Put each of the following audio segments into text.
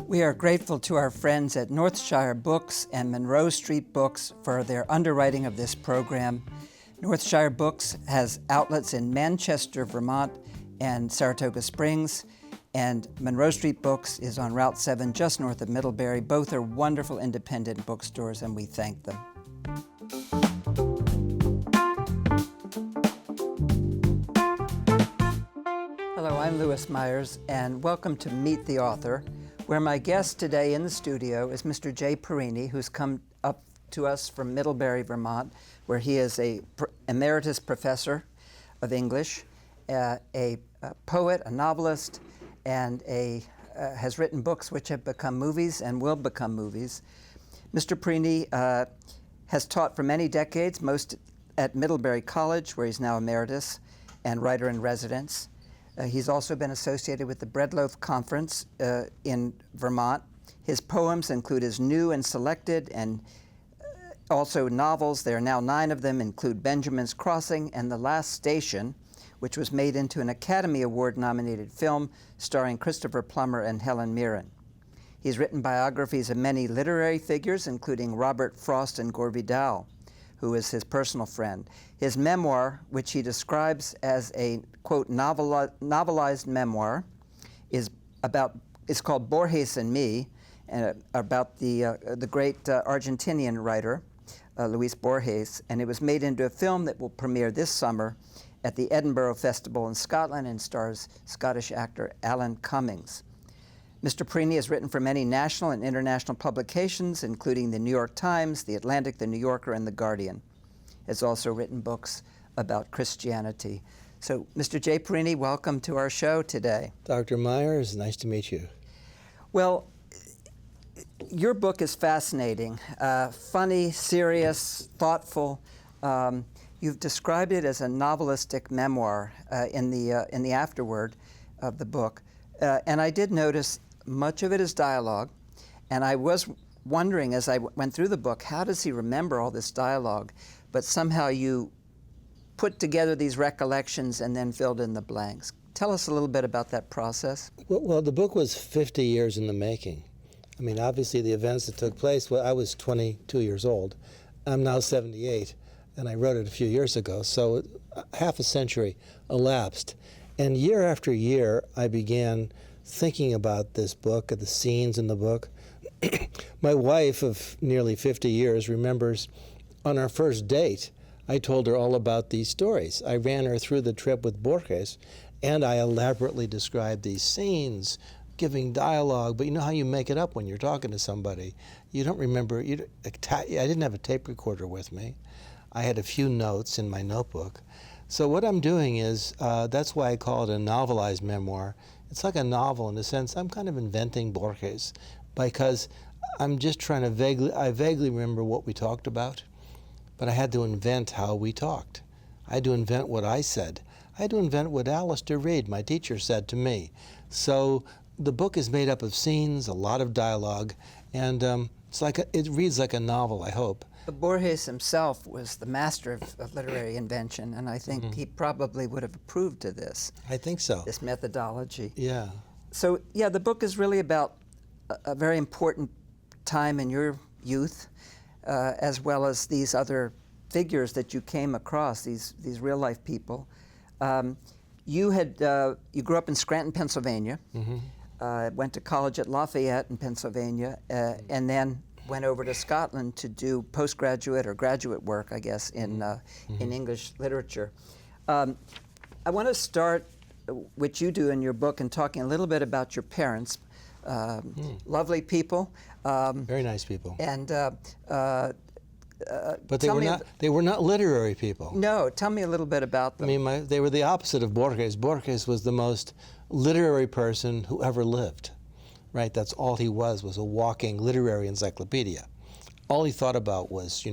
We are grateful to our friends at Northshire Books and Monroe Street Books for their underwriting of this program. Northshire Books has outlets in Manchester, Vermont, and Saratoga Springs, and Monroe Street Books is on Route 7 just north of Middlebury. Both are wonderful independent bookstores, and we thank them. Hello, I'm Louis Meyers, and welcome to Meet the Author, where my guest today in the studio is Mr. Jay Parini, who's come up to us from Middlebury, Vermont, where he is a emeritus professor of English, a poet, a novelist, and has written books which have become movies and will become movies. Mr. Parini has taught for many decades, most at Middlebury College, where he's now emeritus and writer-in-residence. He's also been associated with the Breadloaf Conference in Vermont. His poems include his new and selected, and also novels. There are now 9 of them, include Benjamin's Crossing and The Last Station, which was made into an Academy Award-nominated film starring Christopher Plummer and Helen Mirren. He's written biographies of many literary figures, including Robert Frost and Gore Vidal, who is his personal friend. His memoir, which he describes as a, quote, novelized memoir, is called Borges and Me, about the great Argentinian writer, Luis Borges, and it was made into a film that will premiere this summer at the Edinburgh Festival in Scotland and stars Scottish actor Alan Cummings. Mr. Parini has written for many national and international publications, including the New York Times, The Atlantic, The New Yorker, and The Guardian. Has also written books about Christianity. So, Mr. Jay Parini, welcome to our show today. Dr. Meyers, nice to meet you. Well, your book is fascinating, funny, serious, thoughtful. You've described it as a novelistic memoir in the afterword of the book. And I did notice much of it is dialogue, and I was wondering as I went through the book, how does he remember all this dialogue? But somehow you put together these recollections and then filled in the blanks. Tell us a little bit about that process. Well, the book was 50 years in the making. I mean, obviously the events that took place, well, I was 22 years old. I'm now 78, and I wrote it a few years ago, so half a century elapsed. And year after year, I began thinking about this book, the scenes in the book. My wife of nearly 50 years remembers on our first date, I told her all about these stories. I ran her through the trip with Borges, and I elaborately described these scenes, giving dialogue. But you know how you make it up when you're talking to somebody. You don't remember. I didn't have a tape recorder with me. I had a few notes in my notebook. So what I'm doing is, that's why I call it a novelized memoir. It's like a novel in a sense. I'm kind of inventing Borges because I'm just trying to I vaguely remember what we talked about, but I had to invent how we talked. I had to invent what I said. I had to invent what Alistair Reid, my teacher, said to me. So the book is made up of scenes, a lot of dialogue, and it reads like a novel, I hope. But Borges himself was the master of literary invention, and I think he probably would have approved of this. I think so. This methodology. Yeah. So, yeah, the book is really about a very important time in your youth, as well as these other figures that you came across, these real-life people. You grew up in Scranton, Pennsylvania, went to college at Lafayette in Pennsylvania, and then went over to Scotland to do postgraduate or graduate work, I guess, in English literature. I want to start what you do in your book and talking a little bit about your parents. Lovely people. Very nice people. And but they were not literary people. No, tell me a little bit about them. I mean, they were the opposite of Borges. Borges was the most literary person who ever lived. Right, that's all he was a walking literary encyclopedia. All he thought about was,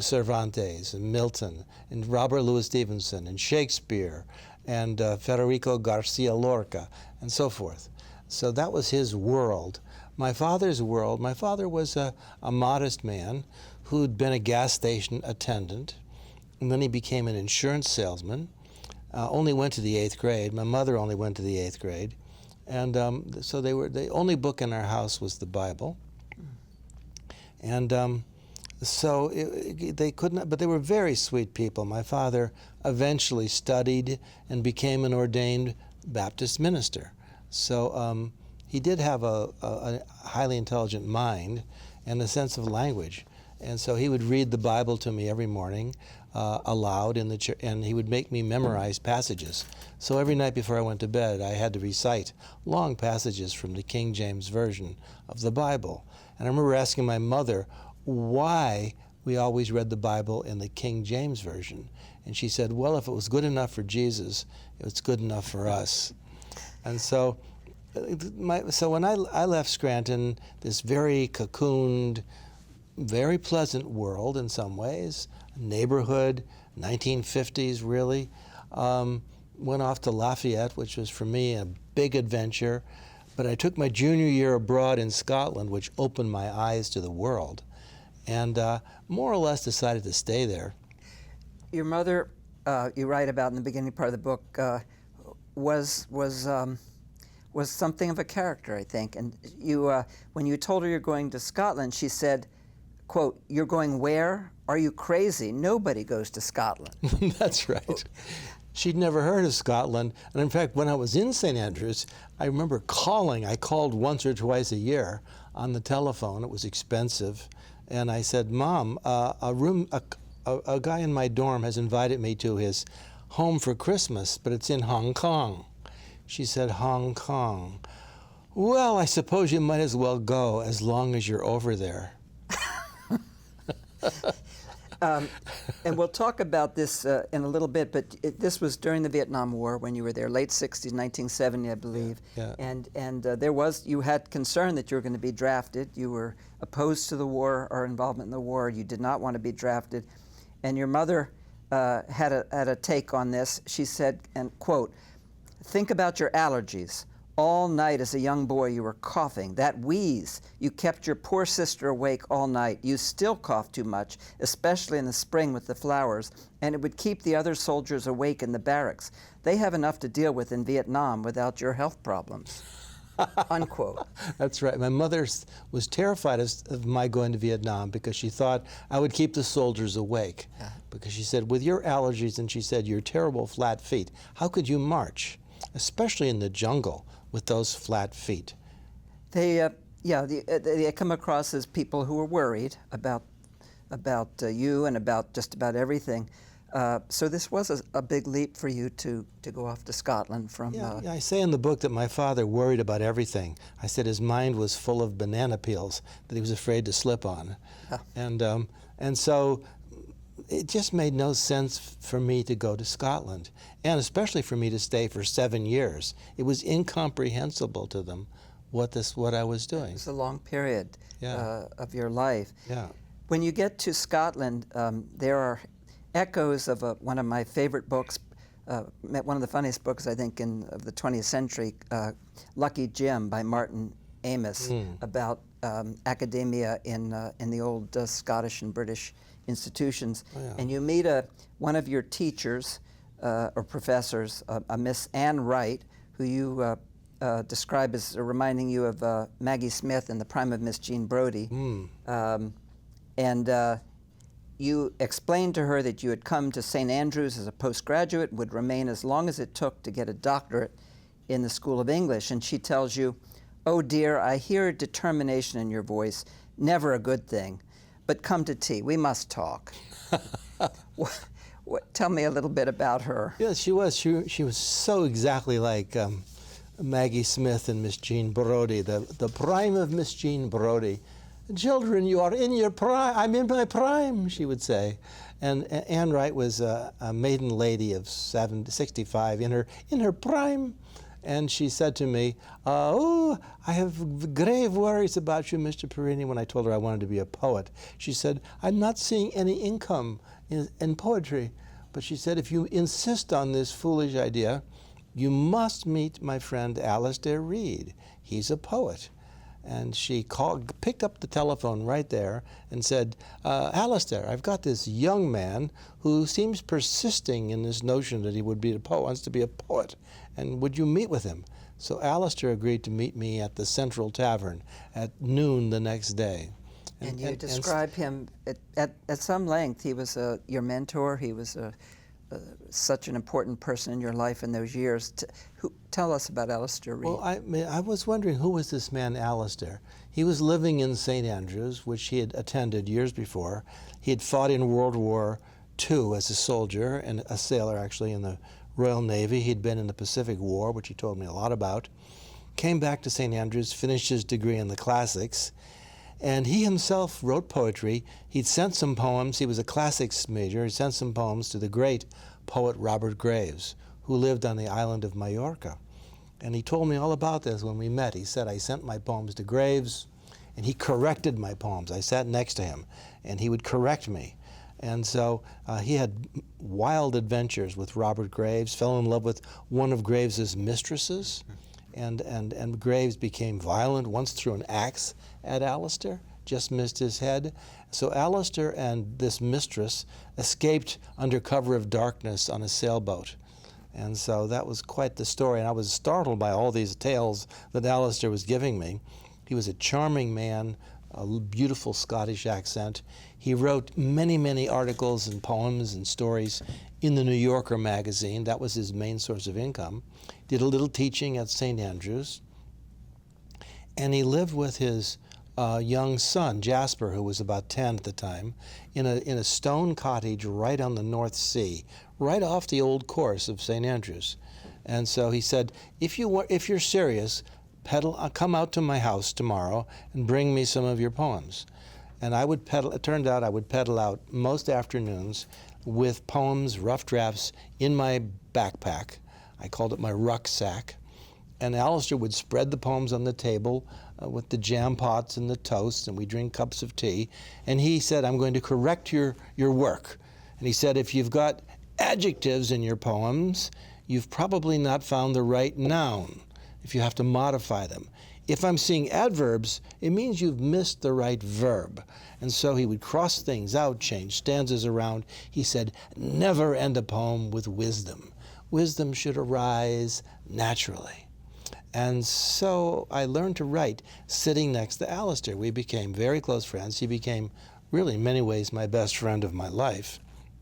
Cervantes and Milton and Robert Louis Stevenson and Shakespeare and Federico Garcia Lorca and so forth. So that was his world. My father's world, my father was a modest man who'd been a gas station attendant, and then he became an insurance salesman, only went to the 8th grade. My mother only went to the 8th grade. And so the only book in our house was the Bible. And so they could not, but they were very sweet people. My father eventually studied and became an ordained Baptist minister. So he did have a highly intelligent mind and a sense of language. And so he would read the Bible to me every morning aloud in the church, and he would make me memorize passages. So every night before I went to bed, I had to recite long passages from the King James Version of the Bible. And I remember asking my mother why we always read the Bible in the King James Version. And she said, well, if it was good enough for Jesus, it's good enough for us. And so when I left Scranton, this very cocooned, very pleasant world in some ways, neighborhood, 1950s really, went off to Lafayette, which was for me a big adventure. But I took my junior year abroad in Scotland, which opened my eyes to the world, and more or less decided to stay there. Your mother, you write about in the beginning part of the book, was something of a character, I think. And you, when you told her you're going to Scotland, she said, quote, "You're going where? Are you crazy? Nobody goes to Scotland." That's right. She'd never heard of Scotland. And in fact, when I was in St. Andrews, I remember calling. I called once or twice a year on the telephone. It was expensive. And I said, Mom, a guy in my dorm has invited me to his home for Christmas, but it's in Hong Kong. She said, Hong Kong. Well, I suppose you might as well go as long as you're over there. And we'll talk about this in a little bit, but this was during the Vietnam War when you were there, late 60s, 1970, I believe. Yeah. And you had concern that you were going to be drafted. You were opposed to the war or involvement in the war. You did not want to be drafted. And your mother had a take on this. She said, and quote, "Think about your allergies. All night as a young boy you were coughing. That wheeze. You kept your poor sister awake all night. You still cough too much, especially in the spring with the flowers, and it would keep the other soldiers awake in the barracks. They have enough to deal with in Vietnam without your health problems." Unquote. That's right. My mother was terrified of my going to Vietnam because she thought I would keep the soldiers awake. Yeah. Because she said, with your allergies, and she said, your terrible flat feet, how could you march, especially in the jungle, with those flat feet? They come across as people who are worried about you and about just about everything. So this was a big leap for you to go off to Scotland from... Yeah, I say in the book that my father worried about everything. I said his mind was full of banana peels that he was afraid to slip on. Yeah. And so it just made no sense for me to go to Scotland, and especially for me to stay for 7 years. It was incomprehensible to them what I was doing. It's a long period of your life. Yeah. When you get to Scotland, there are echoes of one of my favorite books, one of the funniest books, I think, of the 20th century, Lucky Jim by Martin Amis, about academia in the old Scottish and British institutions. Oh, yeah. And you meet one of your teachers or professors, a Miss Anne Wright, who you describe as reminding you of Maggie Smith in the prime of Miss Jean Brodie. You explained to her that you had come to St. Andrews as a postgraduate, would remain as long as it took to get a doctorate in the School of English. And she tells you, "Oh dear, I hear determination in your voice, never a good thing. But come to tea, we must talk." Tell me a little bit about her. Yes, she was. She was so exactly like Maggie Smith and Miss Jean Brodie, the prime of Miss Jean Brodie. "Children, you are in your prime. I'm in my prime," she would say. And Anne Wright was a maiden lady of 65 in her prime. And she said to me, "Oh, I have grave worries about you, Mr. Parini," when I told her I wanted to be a poet. She said, "I'm not seeing any income in poetry." But she said, "If you insist on this foolish idea, you must meet my friend Alistair Reid. He's a poet." And she picked up the telephone right there and said, "Alistair, I've got this young man who seems persisting in this notion that he would be wants to be a poet. And would you meet with him?" So Alistair agreed to meet me at the Central Tavern at noon the next day. And you describe him at some length. He was your mentor. He was such an important person in your life in those years. Tell us about Alistair Reid. Well, I was wondering, who was this man Alistair? He was living in St. Andrews, which he had attended years before. He had fought in World War II as a soldier and a sailor, actually, in the Royal Navy. He'd been in the Pacific War, which he told me a lot about. Came back to St. Andrews, finished his degree in the classics, and he himself wrote poetry. He'd sent some poems. He was a classics major. He sent some poems to the great poet Robert Graves, who lived on the island of Majorca. And he told me all about this when we met. He said, I sent my poems to Graves, and he corrected my poems. I sat next to him, and he would correct me. And so he had wild adventures with Robert Graves, fell in love with one of Graves's mistresses, and Graves became violent, once threw an axe at Alistair, just missed his head. So Alistair and this mistress escaped under cover of darkness on a sailboat. And so that was quite the story, and I was startled by all these tales that Alistair was giving me. He was a charming man, a beautiful Scottish accent. He wrote many, many articles and poems and stories in the New Yorker magazine. That was his main source of income. Did a little teaching at St. Andrews. And he lived with his young son, Jasper, who was about 10 at the time, in a stone cottage right on the North Sea, right off the old course of St. Andrews. And so he said, if you're serious, come out to my house tomorrow and bring me some of your poems. And I would pedal. It turned out I would pedal out most afternoons with poems, rough drafts, in my backpack. I called it my rucksack. And Alistair would spread the poems on the table with the jam pots and the toast, and we drink cups of tea. And he said, I'm going to correct your work. And he said, if you've got adjectives in your poems, you've probably not found the right noun, if you have to modify them. If I'm seeing adverbs, it means you've missed the right verb. And so he would cross things out, change stanzas around. He said, never end a poem with wisdom. Wisdom should arise naturally. And so I learned to write sitting next to Alistair. We became very close friends. He became, really, in many ways, my best friend of my life.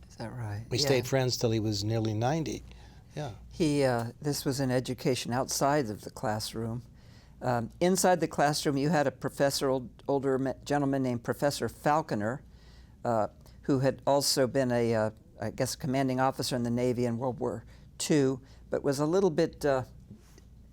Is that right? We stayed friends till he was nearly 90. Yeah. This was an education outside of the classroom. Inside the classroom, you had a professor, older gentleman named Professor Falconer, who had also been I guess, a commanding officer in the Navy in World War II, but was a little bit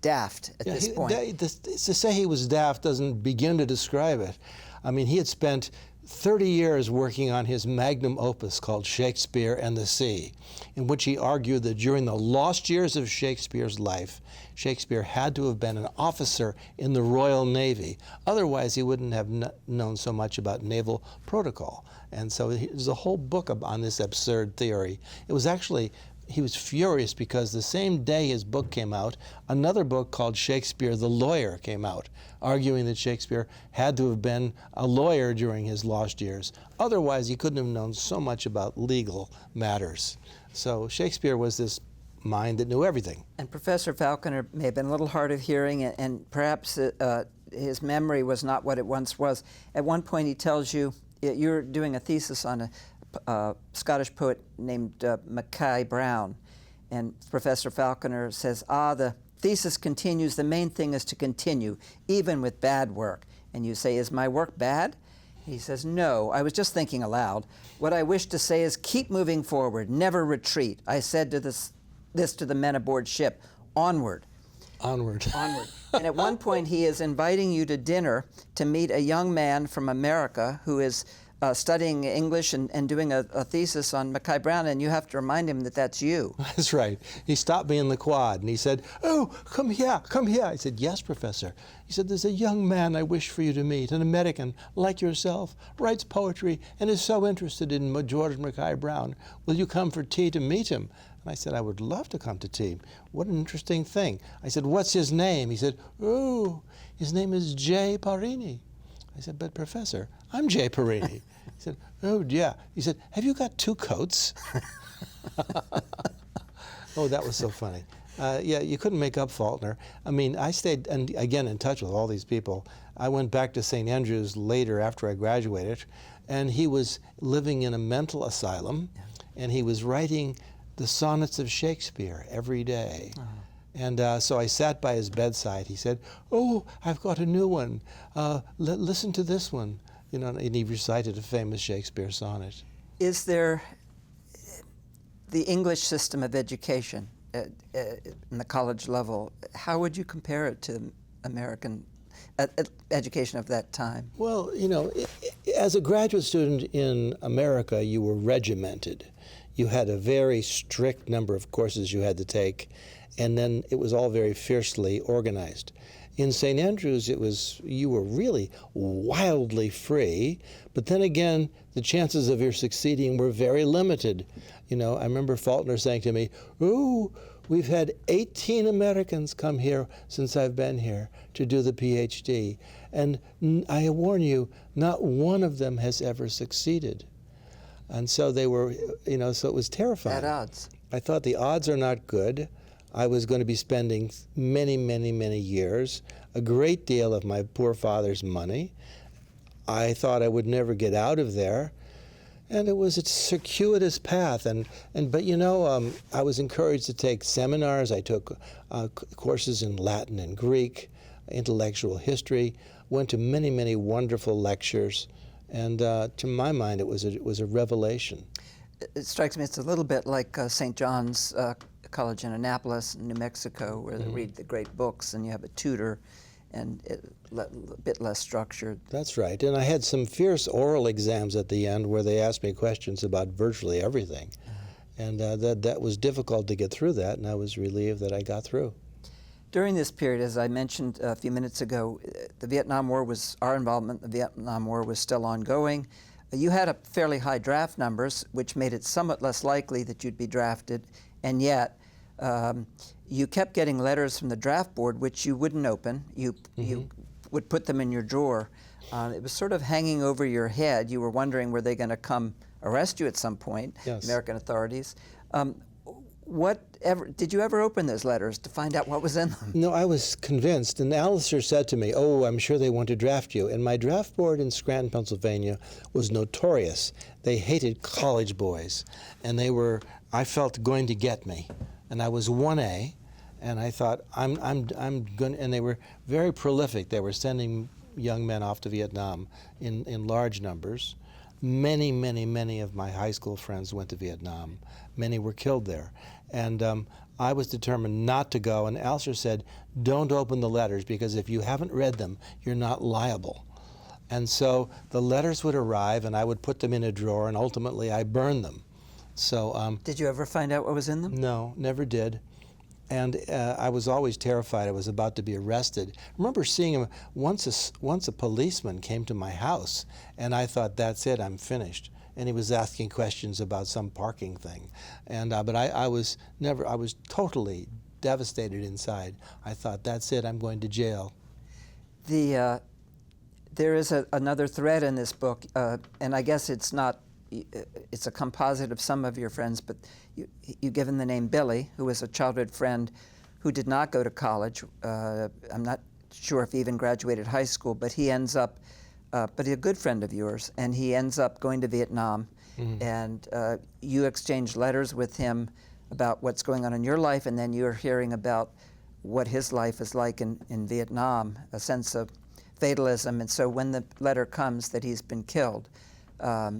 daft at this point. To say he was daft doesn't begin to describe it. I mean, he had spent 30 years working on his magnum opus called Shakespeare and the Sea, in which he argued that during the lost years of Shakespeare's life, Shakespeare had to have been an officer in the Royal Navy. Otherwise, he wouldn't have known so much about naval protocol. And so there's a whole book on this absurd theory. It was actually, he was furious because the same day his book came out, another book called Shakespeare the Lawyer came out, arguing that Shakespeare had to have been a lawyer during his lost years. Otherwise, he couldn't have known so much about legal matters. So Shakespeare was this mind that knew everything. And Professor Falconer may have been a little hard of hearing, and perhaps his memory was not what it once was. At one point, he tells you, you're doing a thesis on a Scottish poet named Mackay Brown, and Professor Falconer says, the thesis continues, the main thing is to continue, even with bad work. And you say, is my work bad? He says, no, I was just thinking aloud. What I wish to say is keep moving forward, never retreat. I said to this to the men aboard ship, onward. Onward. Onward. And at one point, he is inviting you to dinner to meet a young man from America who is studying English and doing a thesis on Mackay Brown, and you have to remind him that that's you. That's right. He stopped me in the quad, and he said, oh, come here, come here. I said, yes, Professor. He said, there's a young man I wish for you to meet, an American like yourself, writes poetry, and is so interested in George Mackay Brown. Will you come for tea to meet him? And I said, I would love to come to tea. What an interesting thing. I said, what's his name? He said, oh, his name is Jay Parini. I said, but Professor, I'm Jay Parini. He said, oh, yeah. He said, have you got two coats? Oh, that was so funny. Yeah, you couldn't make up Faulkner. I mean, I stayed, and again, in touch with all these people. I went back to St. Andrews later after I graduated, and he was living in a mental asylum, and he was writing the sonnets of Shakespeare every day. And so I sat by his bedside. He said, "Oh, I've got a new one. Listen to this one." You know, and he recited a famous Shakespeare sonnet. Is there the English system of education in the college level? How would you compare it to American education of that time? Well, you know, as a graduate student in America, you were regimented. You had a very strict number of courses you had to take, and then it was all very fiercely organized. In St. Andrews, you were really wildly free, but then again, the chances of your succeeding were very limited. You know, I remember Faulkner saying to me, "Ooh, we've had 18 Americans come here since I've been here to do the PhD, and I warn you, not one of them has ever succeeded." And so they were, you know, so it was terrifying. At odds. I thought the odds are not good. I was going to be spending many, many, many years, a great deal of my poor father's money. I thought I would never get out of there. And it was a circuitous path. But you know, I was encouraged to take seminars. I took courses in Latin and Greek, intellectual history, went to many, many wonderful lectures. And to my mind, it was a revelation. It strikes me it's a little bit like St. John's College in Annapolis, New Mexico, where they read the great books and you have a tutor and a bit less structured. That's right. And I had some fierce oral exams at the end where they asked me questions about virtually everything. And that was difficult to get through that, and I was relieved that I got through. During this period, as I mentioned a few minutes ago, the Vietnam War our involvement in the Vietnam War was still ongoing. You had a fairly high draft numbers, which made it somewhat less likely that you'd be drafted, and yet you kept getting letters from the draft board, which you wouldn't open. You would put them in your drawer. It was sort of hanging over your head. You were wondering, were they going to come arrest you at some point, yes. American authorities? Did you ever open those letters to find out what was in them? No, I was convinced, and Alistair said to me, "Oh, I'm sure they want to draft you." And my draft board in Scranton, Pennsylvania was notorious. They hated college boys, and they were, I felt, going to get me. And I was 1A, and I thought, I'm going, and they were very prolific. They were sending young men off to Vietnam in large numbers. Many, many, many of my high school friends went to Vietnam. Many were killed there. And I was determined not to go, and Alistair said, "Don't open the letters, because if you haven't read them, you're not liable." And so the letters would arrive, and I would put them in a drawer, and ultimately I burned them. So did you ever find out what was in them? No, never did. And I was always terrified I was about to be arrested. I remember seeing him once a policeman came to my house, and I thought, that's it, I'm finished. And he was asking questions about some parking thing. And but I was totally devastated inside. I thought, that's it, I'm going to jail. There is another thread in this book, and I guess it's a composite of some of your friends, but you give him the name Billy, who was a childhood friend who did not go to college. I'm not sure if he even graduated high school, but he ends up, but he's a good friend of yours, and he ends up going to Vietnam, and you exchange letters with him about what's going on in your life, and then you're hearing about what his life is like in Vietnam, a sense of fatalism. And so when the letter comes that he's been killed,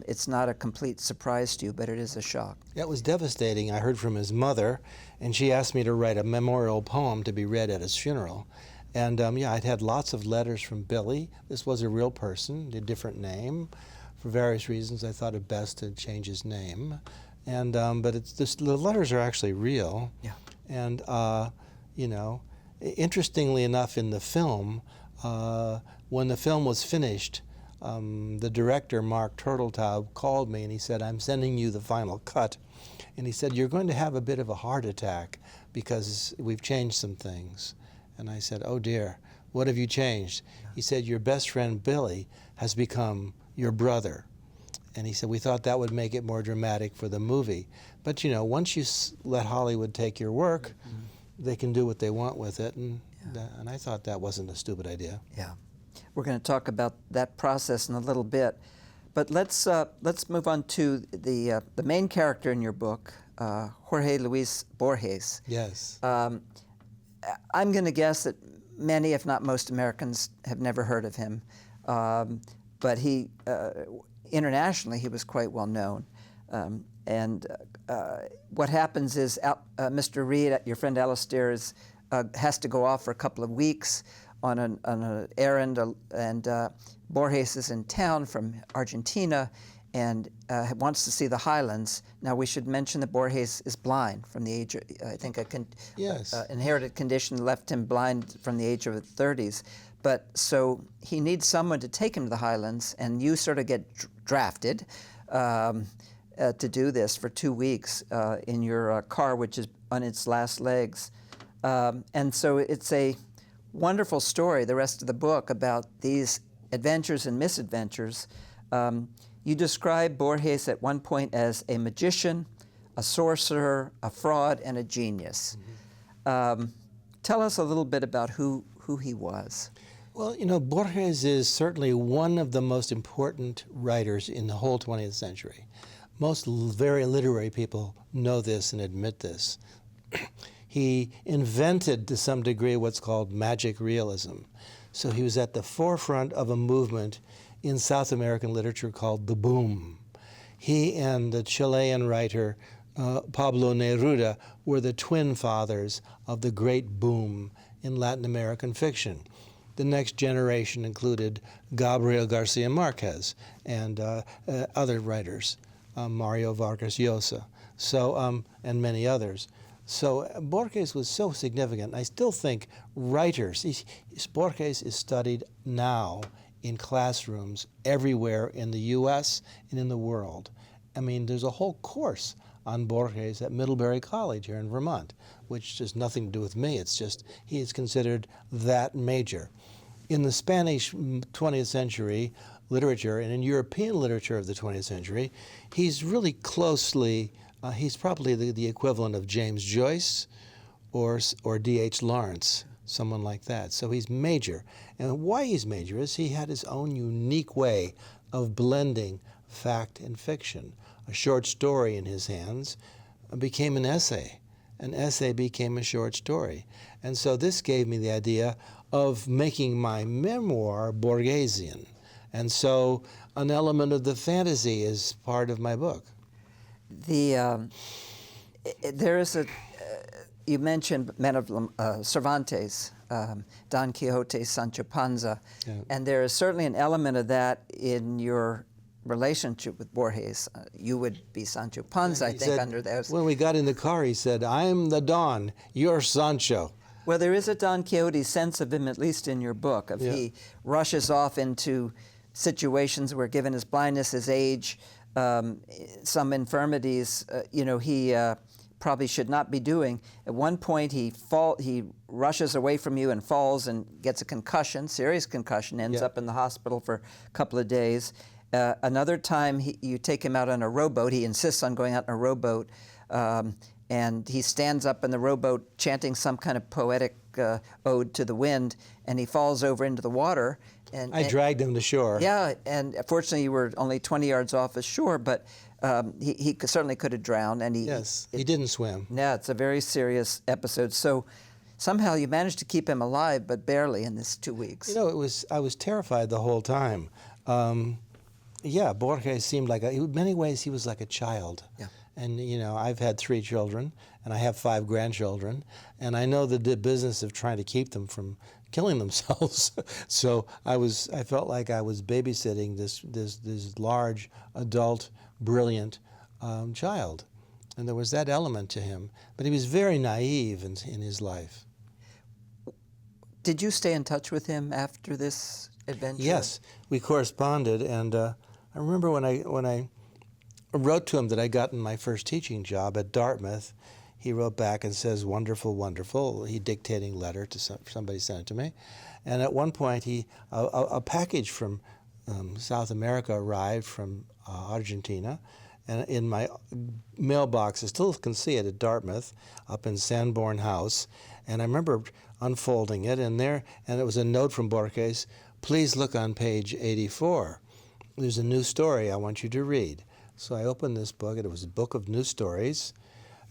it's not a complete surprise to you, but it is a shock. It was devastating. I heard from his mother, and she asked me to write a memorial poem to be read at his funeral. And yeah, I'd had lots of letters from Billy. This was a real person, a different name. For various reasons, I thought it best to change his name. And but the letters are actually real. Yeah. And you know, interestingly enough, in the film, when the film was finished, the director, Mark Turtletaub, called me and he said, "I'm sending you the final cut." And he said, "You're going to have a bit of a heart attack because we've changed some things." And I said, "Oh dear, what have you changed?" He said, "Your best friend Billy has become your brother." And he said, "We thought that would make it more dramatic for the movie. But you know, once you let Hollywood take your work, they can do what they want with it, and I thought that wasn't a stupid idea. Yeah. We're going to talk about that process in a little bit, but let's move on to the main character in your book, Jorge Luis Borges. Yes. I'm going to guess that many, if not most, Americans have never heard of him, but he internationally he was quite well known. And what happens is Mr. Reed, your friend Alistair, has to go off for a couple of weeks on an errand, and Borges is in town from Argentina and wants to see the highlands. Now, we should mention that Borges is blind from the age of, I think, inherited condition left him blind from the age of the 30s. But so he needs someone to take him to the highlands, and you sort of get drafted to do this for 2 weeks in your car, which is on its last legs. And so it's a wonderful story, the rest of the book, about these adventures and misadventures. You describe Borges at one point as a magician, a sorcerer, a fraud, and a genius. Tell us a little bit about who he was. Well, you know, Borges is certainly one of the most important writers in the whole 20th century. Most very literary people know this and admit this. He invented, to some degree, what's called magic realism. So he was at the forefront of a movement in South American literature called the boom. He and the Chilean writer Pablo Neruda were the twin fathers of the great boom in Latin American fiction. The next generation included Gabriel Garcia Marquez and other writers, Mario Vargas Llosa, and many others. So Borges was so significant. I still think writers, Borges is studied now in classrooms everywhere in the U.S. and in the world. I mean, there's a whole course on Borges at Middlebury College here in Vermont, which has nothing to do with me. It's just he is considered that major. In the Spanish 20th century literature and in European literature of the 20th century, he's really closely, he's probably the equivalent of James Joyce or D.H. Lawrence, someone like that. So he's major. And why he's major is he had his own unique way of blending fact and fiction. A short story in his hands became an essay. An essay became a short story. And so this gave me the idea of making my memoir Borgesian. And so an element of the fantasy is part of my book. There is you mentioned men of Cervantes, Don Quixote, Sancho Panza, and there is certainly an element of that in your relationship with Borges. You would be Sancho Panza, I think, under those. When we got in the car, he said, "I'm the Don, you're Sancho." Well, there is a Don Quixote sense of him, at least in your book, of he rushes off into situations where, given his blindness, his age, some infirmities, he probably should not be doing. At one point, he rushes away from you and falls and gets a concussion, serious concussion, ends up in the hospital for a couple of days. Another time, you take him out on a rowboat. He insists on going out on a rowboat, and he stands up in the rowboat chanting some kind of poetic ode to the wind, and he falls over into the water. And I dragged him to shore. Yeah, and fortunately you were only 20 yards off the shore, but he certainly could have drowned. And he didn't swim. Yeah, it's a very serious episode. So somehow you managed to keep him alive, but barely in this 2 weeks. You know, I was terrified the whole time. Borges seemed like, in many ways, he was like a child. Yeah. And, I've had 3 children, and I have 5 grandchildren, and I know the business of trying to keep them from killing themselves. So I felt like I was babysitting this large, adult, brilliant child. And there was that element to him. But he was very naive in his life. Did you stay in touch with him after this adventure? Yes, we corresponded, and I remember when I wrote to him that I gotten my first teaching job at Dartmouth. He wrote back and says, "Wonderful, wonderful." He dictating letter to somebody sent it to me, and at one point a package from South America arrived from Argentina, and in my mailbox, I still can see it at Dartmouth, up in Sanborn House, and I remember unfolding it, and it was a note from Borges, please look on page 84. There's a new story I want you to read. So I opened this book, and it was a book of new stories,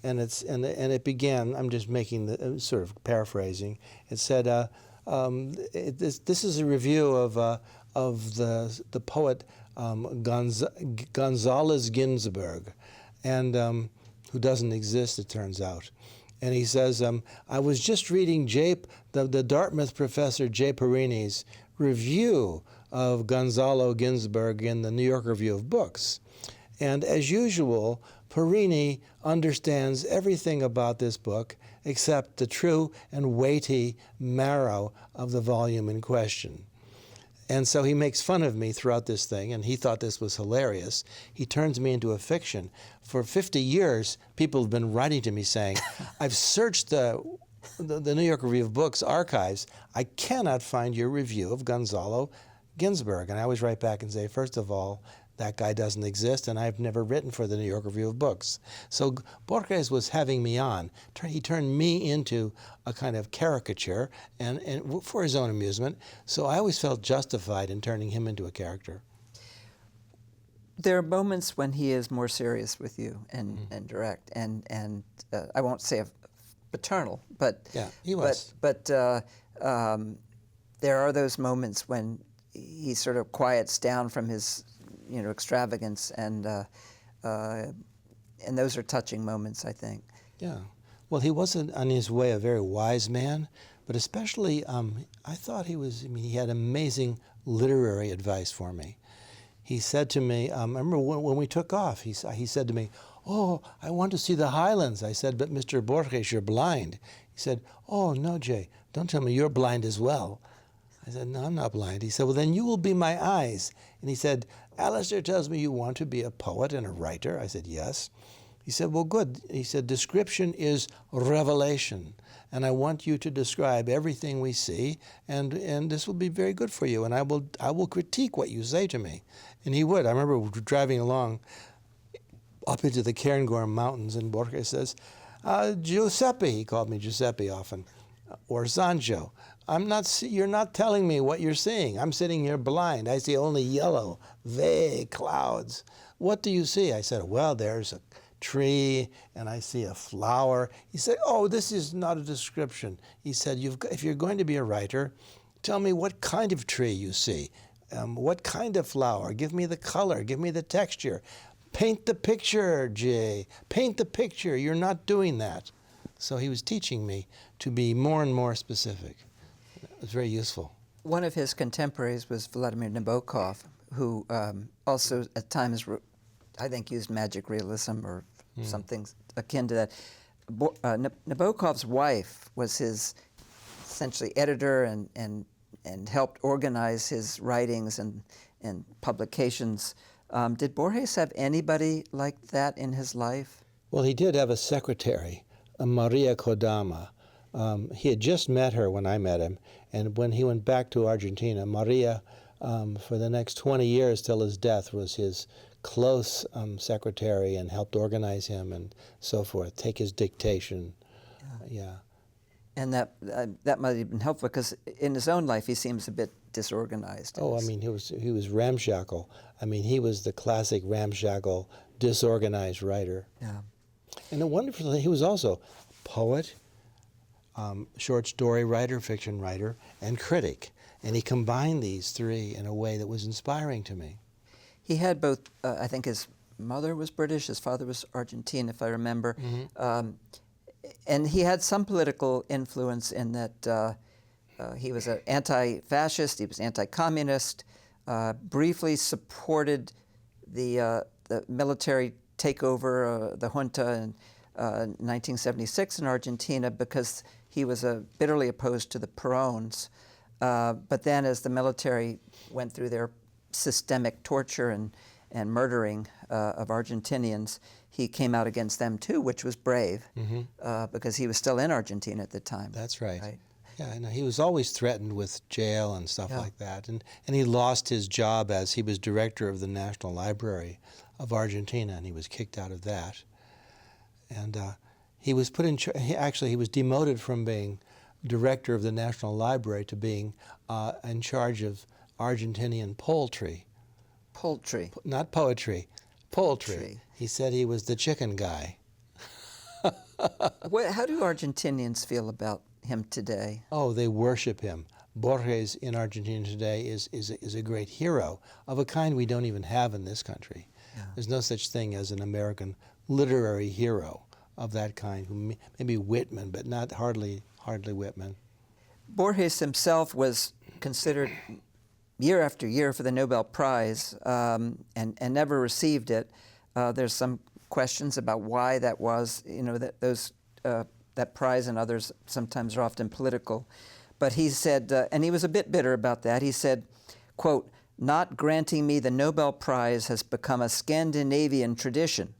and it began, I'm just making the, sort of paraphrasing, it said, this is a review of the poet Gonzalez Ginsberg, and who doesn't exist, it turns out. And he says, I was just reading the Dartmouth professor Jay Parini's review of Gonzalo Ginsberg in the New York Review of Books. And as usual, Parini understands everything about this book except the true and weighty marrow of the volume in question. And so he makes fun of me throughout this thing, and he thought this was hilarious. He turns me into a fiction. For 50 years, people have been writing to me saying, I've searched the New York Review of Books archives. I cannot find your review of Gonzalo Ginsberg. And I always write back and say, first of all, that guy doesn't exist, and I've never written for the New York Review of Books. So Borges was having me on. He turned me into a kind of caricature and for his own amusement. So I always felt justified in turning him into a character. There are moments when he is more serious with you and direct, and I won't say paternal, but yeah, he was. But there are those moments when he sort of quiets down from his extravagance, and those are touching moments, I think. Yeah. Well, he wasn't, on his way, a very wise man, but especially, I thought he had amazing literary advice for me. He said to me, I remember when we took off, he said to me, oh, I want to see the Highlands. I said, but Mr. Borges, you're blind. He said, oh, no, Jay, don't tell me you're blind as well. I said, no, I'm not blind. He said, well, then you will be my eyes. And he said, Alistair tells me you want to be a poet and a writer. I said, yes. He said, well, good. He said, description is revelation. And I want you to describe everything we see, and this will be very good for you. And I will critique what you say to me. And he would. I remember driving along up into the Cairngorm Mountains, and Borges says, Giuseppe, he called me Giuseppe often, or Sancho. You're not telling me what you're seeing. I'm sitting here blind. I see only yellow, vague clouds. What do you see? I said, well, there's a tree, and I see a flower. He said, oh, this is not a description. He said, if you're going to be a writer, tell me what kind of tree you see. What kind of flower? Give me the color. Give me the texture. Paint the picture, Jay. Paint the picture. You're not doing that. So he was teaching me to be more and more specific. It was very useful. One of his contemporaries was Vladimir Nabokov, who also at times, I think, used magic realism or something akin to that. Nabokov's wife was his essentially editor and helped organize his writings and publications. Did Borges have anybody like that in his life? Well, he did have a secretary, Maria Kodama. He had just met her when I met him, and when he went back to Argentina, Maria, for the next 20 years till his death, was his close secretary and helped organize him and so forth, take his dictation. Yeah. And that might have been helpful, because in his own life he seems a bit disorganized. Oh, I mean, he was ramshackle. I mean, he was the classic ramshackle, disorganized writer. Yeah. And the wonderful thing, he was also poet, short story writer, fiction writer, and critic. And he combined these three in a way that was inspiring to me. He had both, I think his mother was British, his father was Argentine, if I remember. Mm-hmm. And he had some political influence in that he was an anti-fascist, he was anti-communist, briefly supported the military takeover, the junta in 1976 in Argentina, because he was bitterly opposed to the Perones. But then as the military went through their systemic torture and murdering of Argentinians, he came out against them too, which was brave, because he was still in Argentina at the time. That's right. Yeah, and he was always threatened with jail and stuff like that. And he lost his job as he was director of the National Library of Argentina, and he was kicked out of that. And he was put in he was demoted from being director of the National Library to being in charge of Argentinian poultry. Poultry. Not poetry, poultry. He said he was the chicken guy. How do Argentinians feel about him today? Oh, they worship him. Borges in Argentina today is a great hero of a kind we don't even have in this country. Yeah. There's no such thing as an American literary hero of that kind, who maybe Whitman, but not hardly Whitman. Borges himself was considered year after year for the Nobel Prize and never received it. There's some questions about why that was. You know, that prize and others sometimes are often political. But he said, and he was a bit bitter about that, he said, quote, "Not granting me the Nobel Prize has become a Scandinavian tradition.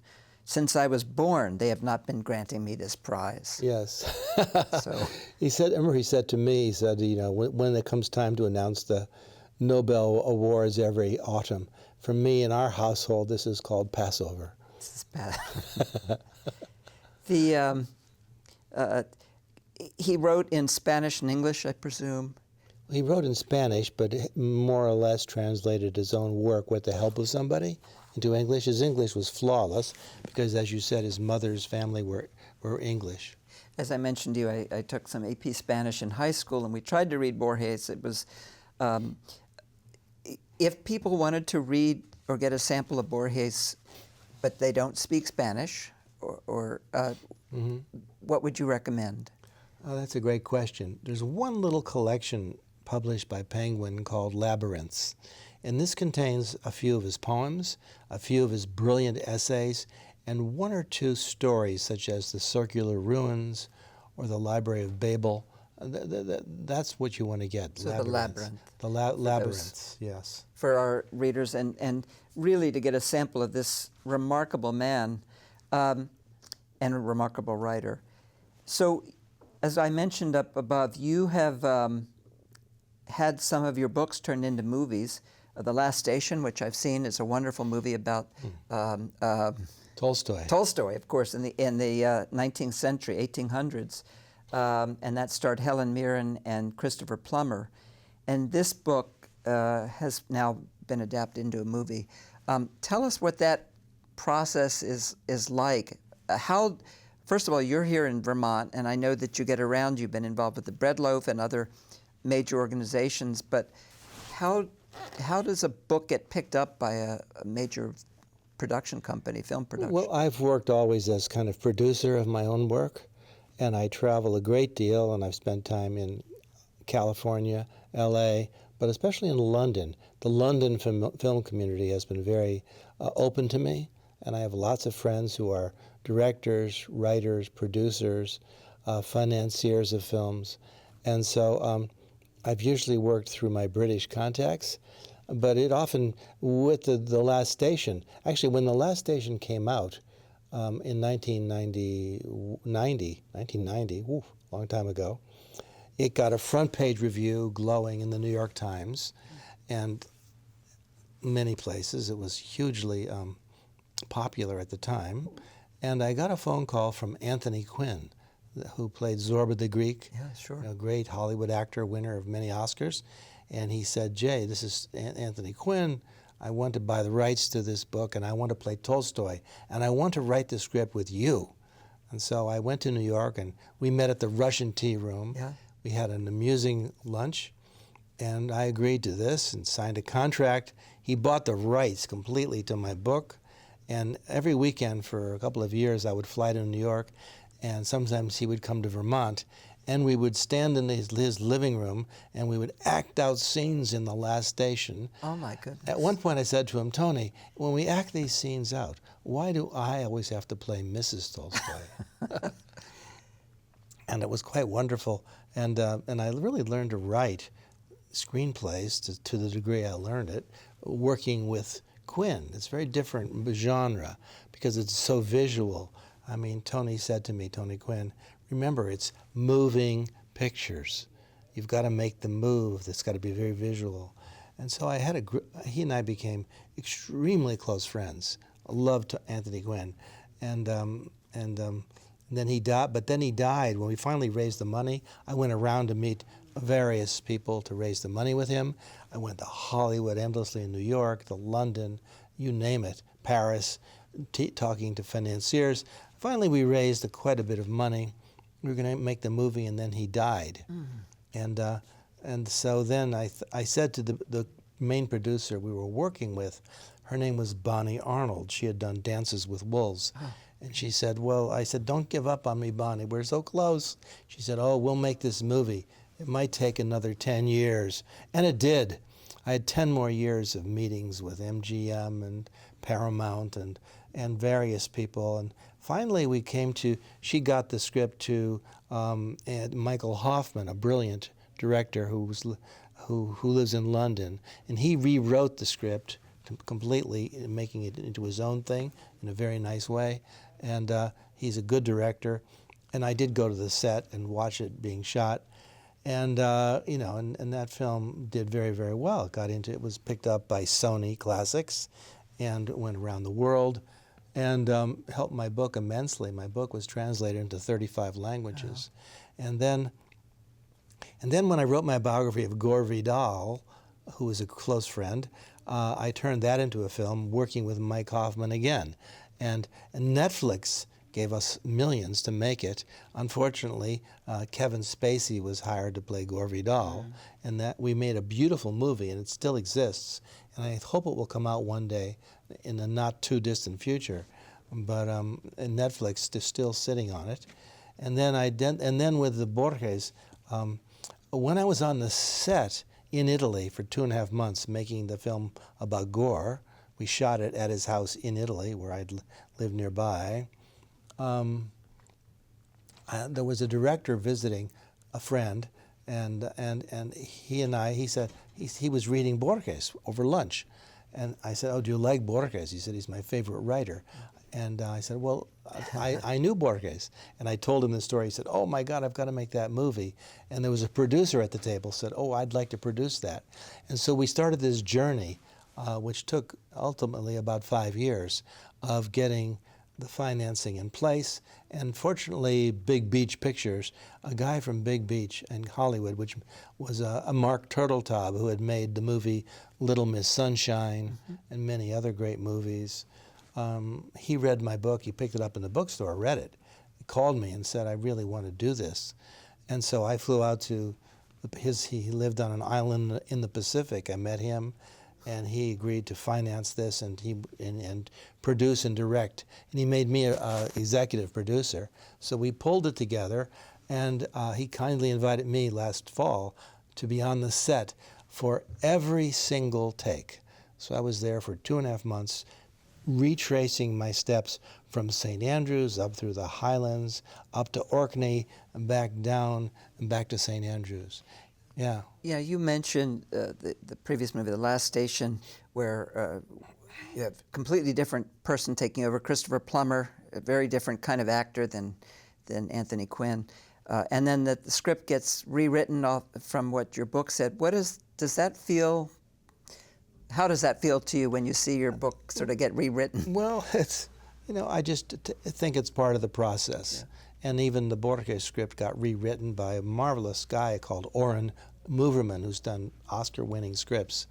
Since I was born, they have not been granting me this prize." Yes. So he said to me, he said, you know, when it comes time to announce the Nobel Awards every autumn, for me in our household, this is called Passover. This is bad. He wrote in Spanish and English, I presume. He wrote in Spanish, but more or less translated his own work with the help of somebody into English. His English was flawless because, as you said, his mother's family were English. As I mentioned to you, I took some AP Spanish in high school, and we tried to read Borges. It was, if people wanted to read or get a sample of Borges, but they don't speak Spanish, what would you recommend? Oh, that's a great question. There's one little collection published by Penguin called Labyrinths, and this contains a few of his poems, a few of his brilliant essays, and one or two stories such as The Circular Ruins or The Library of Babel. That's what you want to get. So Labyrinths. The Labyrinths, yes. For our readers, and really to get a sample of this remarkable man and a remarkable writer. So, as I mentioned up above, you have had some of your books turned into movies. The Last Station, which I've seen, is a wonderful movie about Tolstoy. Tolstoy, of course, in the 19th century, 1800s, and that starred Helen Mirren and Christopher Plummer. And this book has now been adapted into a movie. Tell us what that process is like. First of all, you're here in Vermont, and I know that you get around. You've been involved with the Bread Loaf and other major organizations, but how does a book get picked up by a major production company, film production? Well, I've worked always as kind of producer of my own work, and I travel a great deal, and I've spent time in California, LA, but especially in London. The London film community has been very open to me, and I have lots of friends who are directors, writers, producers, financiers of films. And so I've usually worked through my British contacts, but it often, with the Last Station, actually when The Last Station came out in 1990, long time ago, it got a front page review glowing in the New York Times and many places. It was hugely popular at the time. And I got a phone call from Anthony Quinn, who played Zorba the Greek, a great Hollywood actor, winner of many Oscars. And he said, "Jay, this is Anthony Quinn. I want to buy the rights to this book, and I want to play Tolstoy, and I want to write the script with you." And so I went to New York, and we met at the Russian Tea Room. Yeah. We had an amusing lunch, and I agreed to this and signed a contract. He bought the rights completely to my book. And every weekend for a couple of years, I would fly to New York, and sometimes he would come to Vermont, and we would stand in his living room, and we would act out scenes in The Last Station. Oh, my goodness. At one point, I said to him, "Tony, when we act these scenes out, why do I always have to play Mrs. Tolstoy?" And it was quite wonderful, and I really learned to write screenplays to the degree I learned it, working with Quinn. It's very different genre because it's so visual. I mean, Tony said to me, Tony Quinn, remember, it's moving pictures. you've got to make the move. It's got to be very visual. And so he and I became extremely close friends. I loved Anthony Quinn. And then he died. But then he died. When we finally raised the money, I went around to meet various people to raise the money with him. I went to Hollywood endlessly in New York, to London, you name it, Paris, talking to financiers. Finally, we raised quite a bit of money. We were going to make the movie, and then he died. And so then I said to the main producer we were working with, her name was Bonnie Arnold. She had done Dances with Wolves. Oh. And she said, well, I said, don't give up on me, Bonnie. We're so close. She said, oh, we'll make this movie. It might take another 10 years. And it did. I had 10 more years of meetings with MGM and Paramount and various people. And finally we came to, she got the script to Michael Hoffman, a brilliant director who lives in London. And he rewrote the script completely, making it into his own thing in a very nice way. And he's a good director. And I did go to the set and watch it being shot. And you know, and that film did very, very well. It was picked up by Sony Classics, and went around the world, and helped my book immensely. My book was translated into 35 languages, wow. And then when I wrote my biography of Gore Vidal, who was a close friend, I turned that into a film, working with Mike Hoffman again, and Netflix gave us millions to make it. Unfortunately, Kevin Spacey was hired to play Gore Vidal, and that we made a beautiful movie, and it still exists. And I hope it will come out one day in the not too distant future. But Netflix is still sitting on it. And then with the Borges, when I was on the set in Italy for 2.5 months making the film about Gore, we shot it at his house in Italy, where I'd lived nearby. There was a director visiting a friend, and he said he was reading Borges over lunch, and I said, oh, do you like Borges? He said, he's my favorite writer. And I said, well, I knew Borges, and I told him the story. He said, oh my God, I've got to make that movie. And there was a producer at the table, said, oh, I'd like to produce that. And so we started this journey, which took ultimately about 5 years, of getting the financing in place. And fortunately, Big Beach Pictures, a guy from Big Beach in Hollywood, which was a Mark Turteltaub, who had made the movie Little Miss Sunshine and many other great movies. He read my book. He picked it up in the bookstore, read it. He called me and said, I really want to do this. And so I flew out to he lived on an island in the Pacific. I met him, and he agreed to finance this and produce and direct. And he made me an executive producer. So we pulled it together, and he kindly invited me last fall to be on the set for every single take. So I was there for 2.5 months, retracing my steps from St. Andrews up through the Highlands, up to Orkney, and back down, and back to St. Andrews. Yeah. Yeah, you mentioned the previous movie, The Last Station, where you have a completely different person taking over, Christopher Plummer, a very different kind of actor than Anthony Quinn. And then the script gets rewritten off from what your book said. Does that feel, how does that feel to you when you see your book sort of get rewritten? Well, I just think it's part of the process. Yeah. And even the Borges script got rewritten by a marvelous guy called Oren Moverman, who's done Oscar-winning scripts.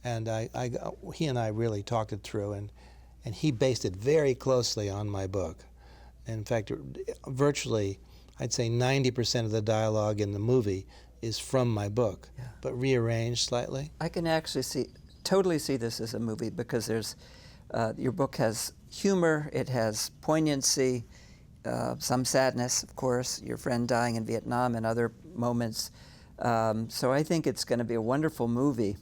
And he and I really talked it through, and he based it very closely on my book. In fact, virtually, I'd say 90% of the dialogue in the movie is from my book, yeah, but rearranged slightly. I can actually totally see this as a movie, because your book has humor, it has poignancy, some sadness, of course, your friend dying in Vietnam and other moments. So I think it's going to be a wonderful movie.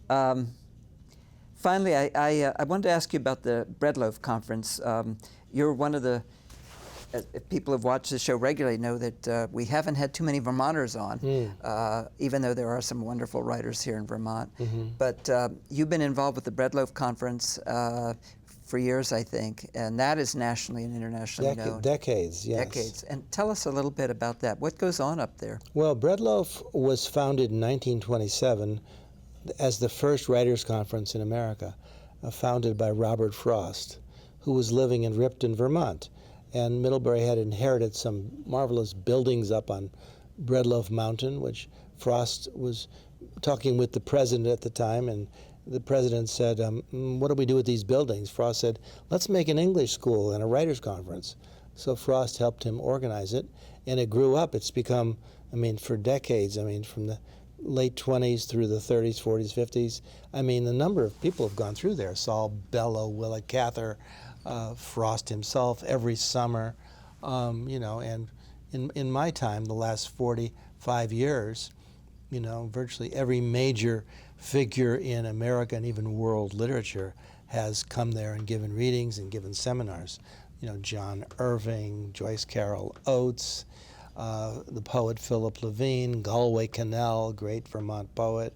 Finally, I wanted to ask you about the Bread Loaf Conference. You're one of the, if people have watched the show regularly, know that we haven't had too many Vermonters on, even though there are some wonderful writers here in Vermont. Mm-hmm. But you've been involved with the Bread Loaf Conference for years, I think, and that is nationally and internationally known. Decades, yes. Decades. And tell us a little bit about that. What goes on up there? Well, Bread Loaf was founded in 1927 as the first writers' conference in America, founded by Robert Frost, who was living in Ripton, Vermont. And Middlebury had inherited some marvelous buildings up on Bread Loaf Mountain, which Frost was talking with the president at the time, and the president said, what do we do with these buildings? Frost said, let's make an English school and a writers' conference. So Frost helped him organize it, and it grew up. It's become, for decades, from the late 20s through the 30s, 40s, 50s. The number of people have gone through there. Saul Bellow, Willa Cather, Frost himself every summer, and in my time, the last 45 years, virtually every major figure in American and even world literature has come there and given readings and given seminars. John Irving, Joyce Carol Oates, the poet Philip Levine, Galway Cannell, great Vermont poet,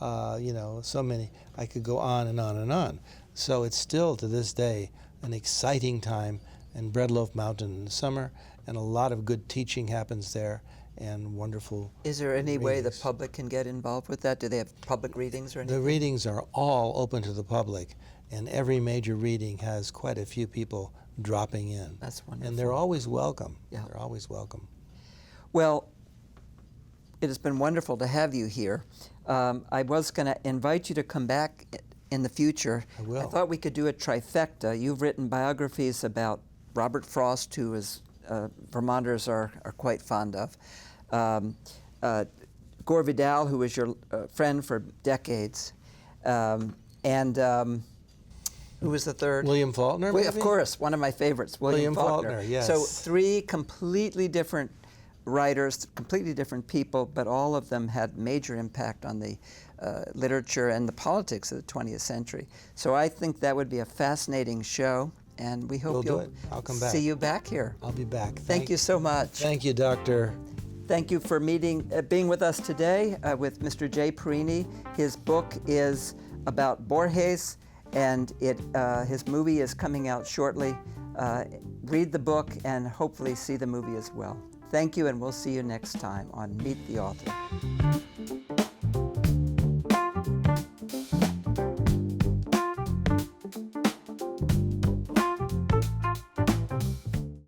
so many. I could go on and on and on. So it's still, to this day, an exciting time in Bread Loaf Mountain in the summer, and a lot of good teaching happens there, and wonderful Is there any way the readings. public can get involved with that? Do they have public readings or anything? The readings are all open to the public, and every major reading has quite a few people dropping in. That's wonderful. And they're always welcome. Yeah. They're always welcome. Well, it has been wonderful to have you here. I was going to invite you to come back in the future. I will. I thought we could do a trifecta. You've written biographies about Robert Frost, who is Vermonters are quite fond of. Gore Vidal, who was your friend for decades. And who was the third? William Faulkner, Well, maybe? of course, one of my favorites, William Faulkner. Yes. So three completely different writers, completely different people, but all of them had major impact on the literature and the politics of the 20th century. So I think that would be a fascinating show, and we hope We'll do you'll it. I'll come back. see you back here. I'll be back. Thank you so much. Thank you, Doctor. Thank you for being with us today with Mr. Jay Parini. His book is about Borges, and his movie is coming out shortly. Read the book and hopefully see the movie as well. Thank you, and we'll see you next time on Meet the Author.